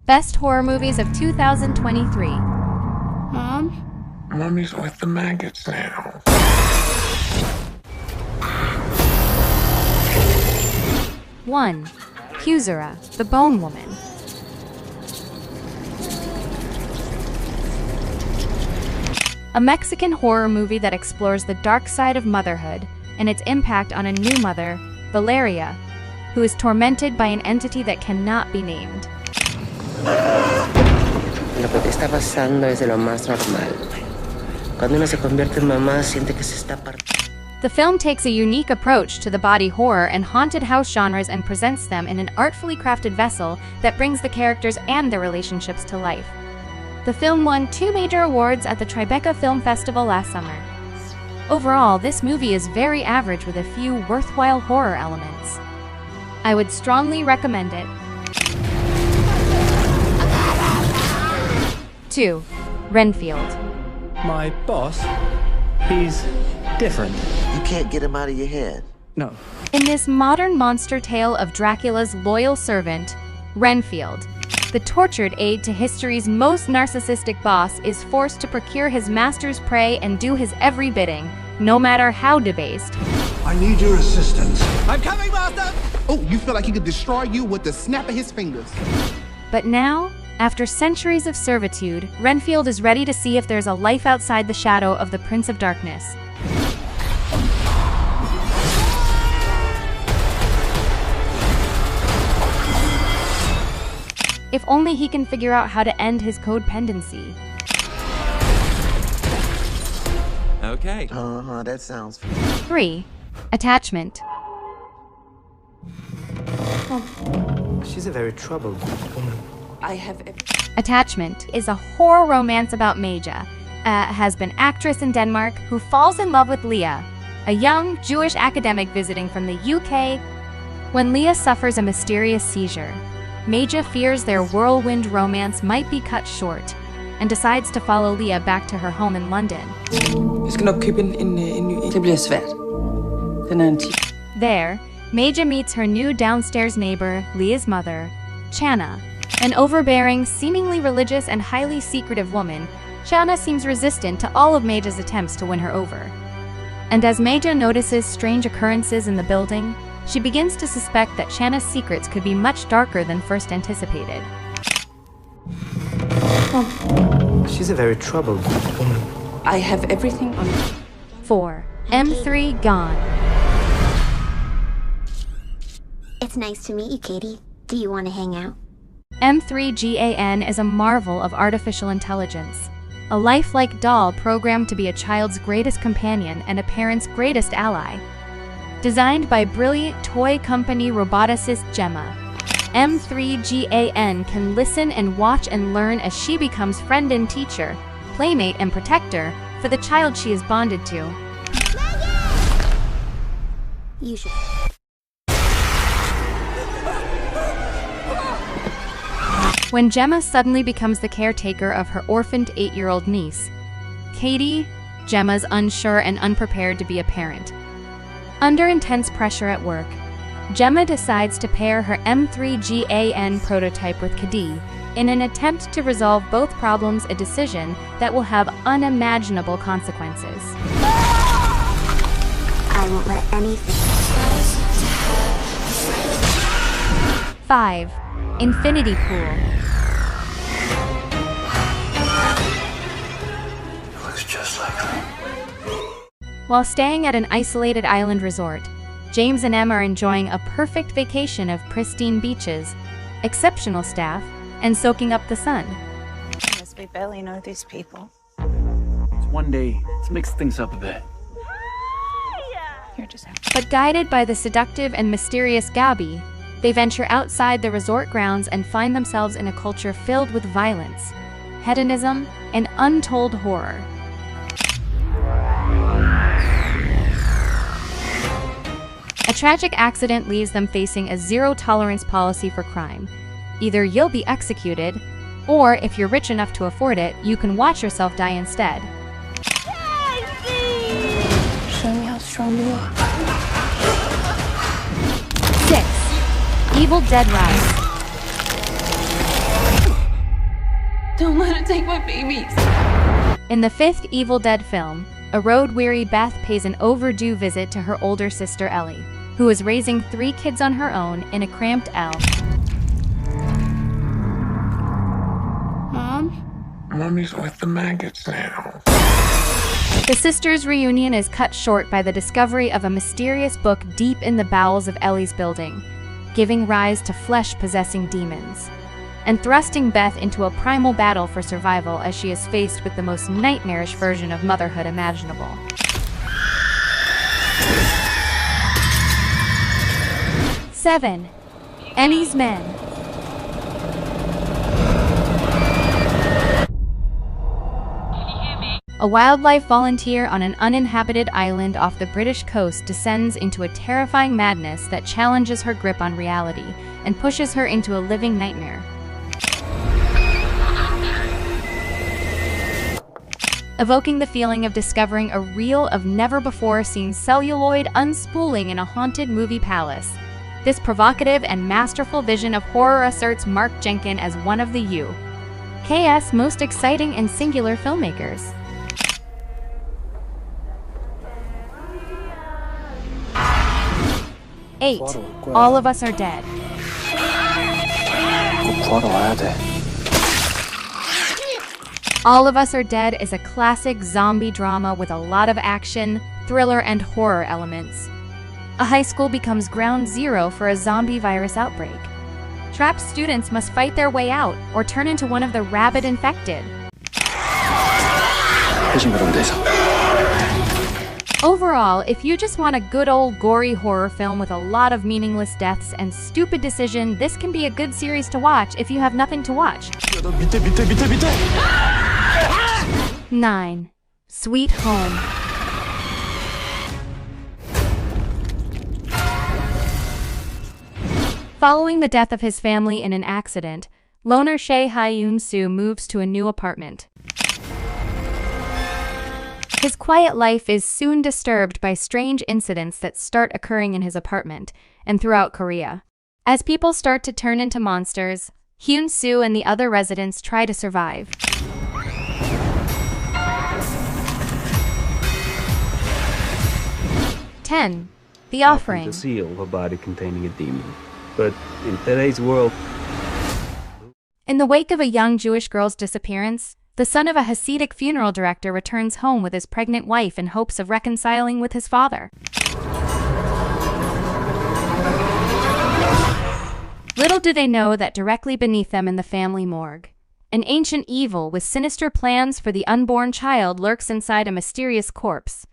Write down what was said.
Best Horror Movies of 2023. Mom? Mommy's with the maggots now. 1. Huesera, the Bone Woman. A Mexican horror movie that explores the dark side of motherhood and its impact on a new mother, Valeria, who is tormented by an entity that cannot be named. Lo que te está pasando es de lo más normal. Cuando uno se convierte en mamá, siente que se está partiendo. The film takes a unique approach to the body horror and haunted house genres and presents them in an artfully crafted vessel that brings the characters and their relationships to life. The film won 2 major awards at the Tribeca Film Festival last summer. Overall, this movie is very average with a few worthwhile horror elements. I would strongly recommend it. 2. Renfield. My boss? He's different. You can't get him out of your head. No. In this modern monster tale of Dracula's loyal servant, Renfield, the tortured aide to history's most narcissistic boss is forced to procure his master's prey and do his every bidding, no matter how debased. I need your assistance. I'm coming, Master! Oh, you feel like he could destroy you with the snap of his fingers. But now, after centuries of servitude, Renfield is ready to see if there's a life outside the shadow of the Prince of Darkness. If only he can figure out how to end his codependency. Okay. That sounds 3. Attachment. She's a very troubled woman. Attachment is a horror romance about Maja, a has-been actress in Denmark who falls in love with Leah, a young Jewish academic visiting from the UK. When Leah suffers a mysterious seizure, Maja fears their whirlwind romance might be cut short and decides to follow Leah back to her home in London. Jeg skal nok købe en ny. Det bliver svært. Den er en 10. There, Maja meets her new downstairs neighbor, Leah's mother, Chana. An overbearing, seemingly religious and highly secretive woman, Chana seems resistant to all of Maja's attempts to win her over. And as Maja notices strange occurrences in the building, she begins to suspect that Chana's secrets could be much darker than first anticipated. She's a very troubled woman. I have everything on. 4. M3 Gone. It's nice to meet you, Katie. Do you want to hang out? M3GAN is a marvel of artificial intelligence, a lifelike doll programmed to be a child's greatest companion and a parent's greatest ally. Designed by brilliant toy company roboticist Gemma, M3GAN can listen and watch and learn as she becomes friend and teacher, playmate and protector for the child she is bonded to. You should. When Gemma suddenly becomes the caretaker of her orphaned 8-year-old niece, Katie, Gemma's unsure and unprepared to be a parent. Under intense pressure at work, Gemma decides to pair her M3GAN prototype with Katie in an attempt to resolve both problems, a decision that will have unimaginable consequences. I won't let anything. 5. Infinity Pool. Looks just like her. While staying at an isolated island resort, James and Em are enjoying a perfect vacation of pristine beaches, exceptional staff, and soaking up the sun. Yes, we barely know these people. It's one day. Let's mix things up a bit. You're just But guided by the seductive and mysterious Gabi, they venture outside the resort grounds and find themselves in a culture filled with violence, hedonism, and untold horror. A tragic accident leaves them facing a zero-tolerance policy for crime. Either you'll be executed, or if you're rich enough to afford it, you can watch yourself die instead. show me how strong you are. 6. Evil Dead Rise. Don't let it take my babies. In the fifth Evil Dead film, a road-weary Beth pays an overdue visit to her older sister Ellie, who is raising 3 kids on her own in a cramped L. Mom? Mommy's with the maggots now. The sisters' reunion is cut short by the discovery of a mysterious book deep in the bowels of Ellie's building, giving rise to flesh-possessing demons, and thrusting Beth into a primal battle for survival as she is faced with the most nightmarish version of motherhood imaginable. Seven. Enys Men. A wildlife volunteer on an uninhabited island off the British coast descends into a terrifying madness that challenges her grip on reality and pushes her into a living nightmare. Evoking the feeling of discovering a reel of never-before-seen celluloid unspooling in a haunted movie palace. This provocative and masterful vision of horror asserts Mark Jenkin as one of the UK's most exciting and singular filmmakers. 8. All of Us Are Dead. All of Us Are Dead is a classic zombie drama with a lot of action, thriller, and horror elements. A high school becomes ground zero for a zombie virus outbreak. Trapped students must fight their way out or turn into one of the rabid infected. Overall, if you just want a good old gory horror film with a lot of meaningless deaths and stupid decision, this can be a good series to watch if you have nothing to watch. 9. Sweet Home. Following the death of his family in an accident, loner Shea Hyun-soo moves to a new apartment. His quiet life is soon disturbed by strange incidents that start occurring in his apartment and throughout Korea. As people start to turn into monsters, Hyun-soo and the other residents try to survive. 10. The Offering. The seal of a body containing a demon. But in today's world... In the wake of a young Jewish girl's disappearance, the son of a Hasidic funeral director returns home with his pregnant wife in hopes of reconciling with his father. Little do they know that directly beneath them in the family morgue, an ancient evil with sinister plans for the unborn child lurks inside a mysterious corpse,